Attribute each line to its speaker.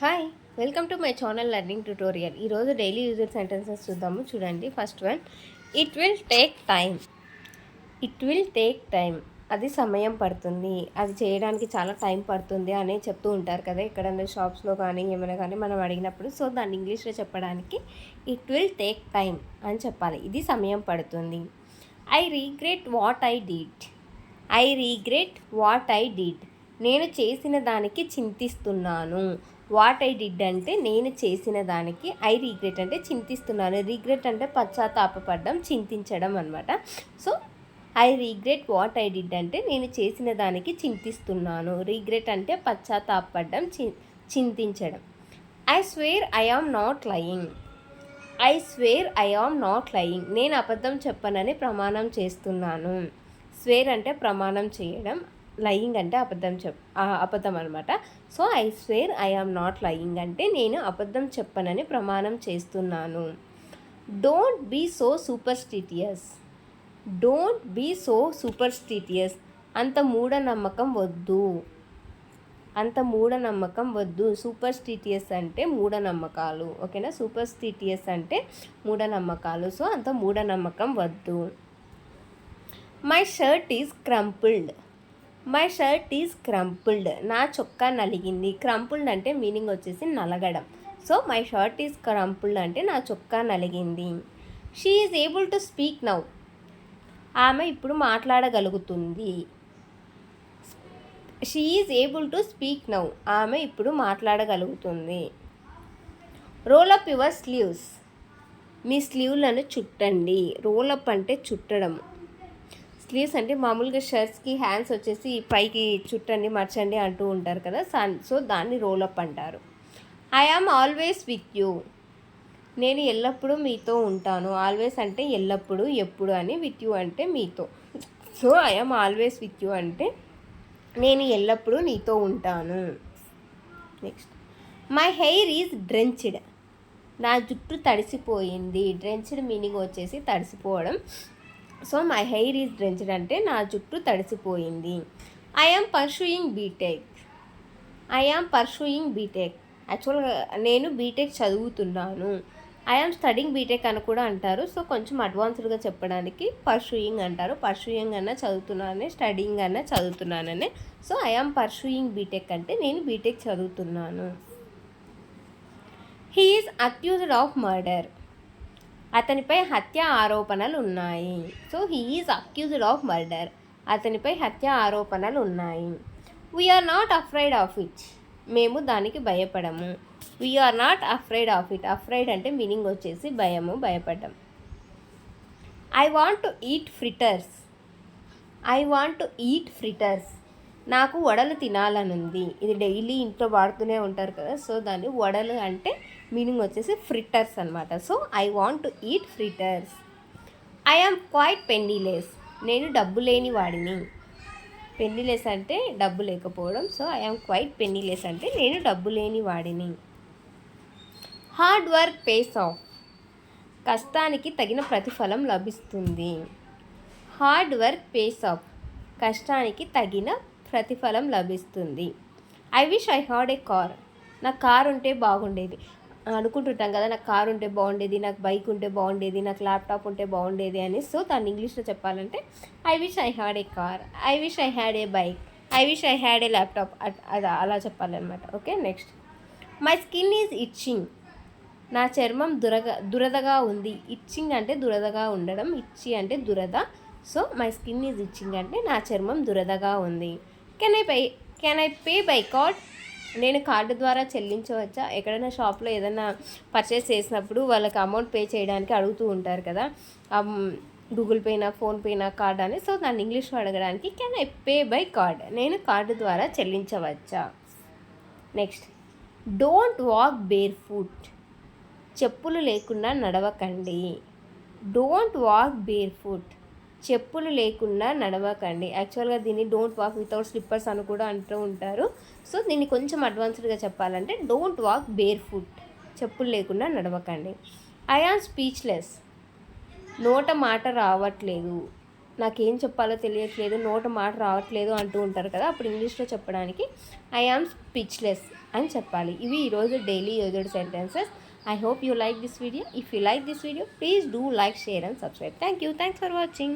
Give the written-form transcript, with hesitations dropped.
Speaker 1: Hi, welcome to my channel learning tutorial. ఈరోజు daily user sentences చూద్దాము. చూడండి, first one, it will take time. It will take time, అది సమయం పడుతుంది, అది చేయడానికి చాలా టైం పడుతుంది అని చెప్తూ ఉంటారు కదా, ఎక్కడైనా షాప్స్లో కానీ ఏమైనా కానీ మనం అడిగినప్పుడు. సో దాన్ని ఇంగ్లీష్లో చెప్పడానికి ఇట్ విల్ టేక్ టైం అని చెప్పాలి. ఇది సమయం పడుతుంది. I regret what I did. I regret what I did, నేను చేసిన దానికి చింతిస్తున్నాను. వాట్ ఐ డిడ్ అంటే నేను చేసిన దానికి, ఐ రీగ్రెట్ అంటే చింతిస్తున్నాను. రీగ్రెట్ అంటే పశ్చాత్తాపపడడం, చింతించడం అనమాట. So I regret what I did అంటే నేను చేసిన దానికి చింతిస్తున్నాను. రీగ్రెట్ అంటే పశ్చాత్తాపపడడం, చింతించడం. I swear I am not lying. I swear I am not lying, నేను అబద్ధం చెప్పనని ప్రమాణం చేస్తున్నాను. స్వేర్ అంటే ప్రమాణం చేయడం, లయింగ్ అంటే అబద్ధం అనమాట. So I swear I am not lying అంటే నేను అబద్ధం చెప్పనని ప్రమాణం చేస్తున్నాను. Don't be so superstitious. Don't be so superstitious, అంత మూఢనమ్మకం వద్దు. అంత మూఢనమ్మకం వద్దు. సూపర్స్టిటియస్ అంటే మూఢనమ్మకాలు, ఓకేనా. సూపర్స్టిటియస్ అంటే మూఢనమ్మకాలు. సో అంత మూఢనమ్మకం వద్దు. My shirt is crumpled. My shirt is crumpled, నా చొక్కా నలిగింది. క్రంపుల్డ్ అంటే మీనింగ్ వచ్చేసి నలగడం. So my shirt is crumpled అంటే నా చొక్కా నలిగింది. She is able to speak now, ఆమె ఇప్పుడు మాట్లాడగలుగుతుంది. She is able to speak now, ఆమె ఇప్పుడు మాట్లాడగలుగుతుంది. రోల్ అప్ యువర్ స్లీవ్స్, మీ స్లీవ్లను చుట్టండి. రోల్ అప్ అంటే చుట్టడం. స్లీవ్స్ అంటే మామూలుగా షర్ట్స్కి హ్యాండ్స్ వచ్చేసి పైకి చుట్టండి, మర్చండి అంటూ ఉంటారు కదా, సో దాన్ని రోల్ అప్ అంటారు. I am always with you, నేను ఎల్లప్పుడూ మీతో ఉంటాను. ఆల్వేస్ అంటే ఎల్లప్పుడూ, ఎప్పుడు అని. విత్ యూ అంటే మీతో. So I am always with you అంటే నేను ఎల్లప్పుడూ నీతో ఉంటాను. Next, my hair is drenched, నా జుట్టు తడిసిపోయింది. డ్రెంచ్డ్ మీనింగ్ వచ్చేసి తడిసిపోవడం. So my hair is drenched అంటే నా జుట్టు తడిసిపోయింది. I am pursuing BTech. I am pursuing BTech, యాక్చువల్గా నేను బీటెక్ చదువుతున్నాను. ఐ ఆమ్ స్టడింగ్ బీటెక్ అని కూడా అంటారు. సో కొంచెం అడ్వాన్స్డ్గా చెప్పడానికి పర్సూయింగ్ అంటారు. పర్సూయింగ్ అన్న చదువుతున్నానని, స్టడింగ్ అన్న చదువుతున్నానని. So I am pursuing BTech అంటే నేను బీటెక్ చదువుతున్నాను. He is accused of murder, అతనిపై హత్య ఆరోపణలు ఉన్నాయి. So he is accused of murder, అతనిపై హత్య ఆరోపణలు ఉన్నాయి. We're not afraid of it, మేము దానికి భయపడము. We're not afraid of it, afraid అంటే మీనింగ్ వచ్చేసి భయము, భయపడడం. I want to eat fritters. I want to eat fritters, నాకు వడలు తినాలనుంది. ఇది డైలీ ఇంట్లో వాడుతూనే ఉంటారు కదా, సో దాన్ని వడలు అంటే మీనింగ్ వచ్చేసి ఫ్రిటర్స్ అనమాట. So I want to eat fritters. I am quite penniless, నేను డబ్బు లేని వాడిని. పెన్నీలెస్ అంటే డబ్బు లేకపోవడం. So I am quite penniless అంటే నేను డబ్బు లేని వాడిని. హార్డ్ వర్క్ పేస్ ఆఫ్, కష్టానికి తగిన ప్రతిఫలం లభిస్తుంది. హార్డ్ వర్క్ పేస్ ఆఫ్, కష్టానికి తగిన ప్రతిఫలం లభిస్తుంది. I wish I had a car, నాకు కార్ ఉంటే బాగుండేది అనుకుంటుంటాం కదా, నాకు కార్ ఉంటే బాగుండేది, నాకు బైక్ ఉంటే బాగుండేది, నాకు ల్యాప్టాప్ ఉంటే బాగుండేది అని. సో దాన్ని ఇంగ్లీష్లో చెప్పాలంటే I wish I had a car, I wish I had a bike, I wish I had a laptop, అలా చెప్పాలన్నమాట. Okay, next, my skin is itching, నా చర్మం దురదగా ఉంది. ఇచ్చింగ్ అంటే దురదగా ఉండడం, ఇచ్చి అంటే దురద. So my skin is itching అంటే నా చర్మం దురదగా ఉంది. Can I pay by card, నేను కార్డు ద్వారా చెల్లించవచ్చా. ఎక్కడైనా షాప్లో ఏదైనా పర్చేస్ చేసినప్పుడు వాళ్ళకి అమౌంట్ పే చేయడానికి అడుగుతూ ఉంటారు కదా, గూగుల్ పేనా, ఫోన్పేనా, కార్డ్ అని. సో దాన్ని ఇంగ్లీష్లో అడగడానికి can I pay by card, నేను కార్డు ద్వారా చెల్లించవచ్చా. Next, don't walk bear foot, చెప్పులు లేకుండా నడవకండి. డోంట్ వాక్ బేర్ ఫుట్, చెప్పులు లేకుండా నడవకండి. యాక్చువల్గా దీన్ని డోంట్ వాక్ వితౌట్ స్లిప్పర్స్ అని కూడా అంటూ ఉంటారు. సో దీన్ని కొంచెం అడ్వాన్స్డ్గా చెప్పాలంటే డోంట్ వాక్ బేర్ ఫుట్, చెప్పులు లేకుండా నడవకండి. ఐ ఆమ్ స్పీచ్లెస్, నోట మాట రావట్లేదు, నాకేం చెప్పాలో తెలియట్లేదు, నోట మాట రావట్లేదు అంటూ ఉంటారు కదా, అప్పుడు ఇంగ్లీష్లో చెప్పడానికి ఐ యామ్ స్పీచ్లెస్ అని చెప్పాలి. ఇవి ఈరోజు daily used sentences. I hope you like this video. If you like this video, please do like, share and subscribe. Thank you. Thanks for watching.